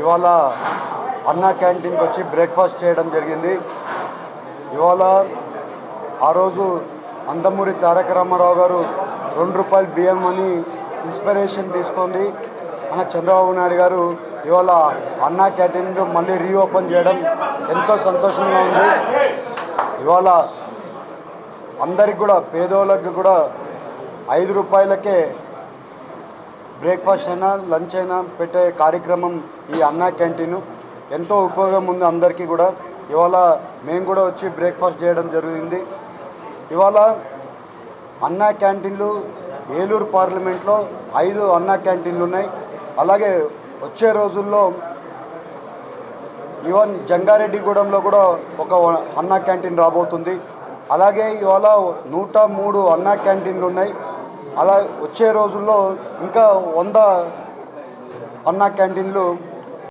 ఇవాళ అన్నా క్యాంటీన్కి వచ్చి బ్రేక్ఫాస్ట్ చేయడం జరిగింది. ఇవాళ ఆ రోజు నందమూరి తారక రామారావు గారు ₹2 బియ్యం అని ఇన్స్పిరేషన్ తీసుకుంది మన చంద్రబాబు నాయుడు గారు ఇవాళ అన్నా క్యాంటీన్ మళ్ళీ రీఓపెన్ చేయడం ఎంతో సంతోషంగా ఉంది. ఇవాళ అందరికి కూడా పేదోళ్ళకి కూడా ₹5కే బ్రేక్ఫాస్ట్ అయినా లంచ్ అయినా పెట్టే కార్యక్రమం ఈ అన్నా క్యాంటీన్. ఎంతో ఉపయోగం ఉంది అందరికీ కూడా. ఇవాళ మేము కూడా వచ్చి బ్రేక్ఫాస్ట్ చేయడం జరిగింది. ఇవాళ అన్నా క్యాంటీన్లు ఏలూరు పార్లమెంట్లో 5 అన్నా క్యాంటీన్లు ఉన్నాయి. అలాగే వచ్చే రోజుల్లో ఈవెన్ జంగారెడ్డిగూడెంలో కూడా ఒక అన్నా క్యాంటీన్ రాబోతుంది. అలాగే ఇవాళ 103 అన్నా క్యాంటీన్లు ఉన్నాయి. అలా వచ్చే రోజుల్లో ఇంకా 100 అన్నా క్యాంటీన్లు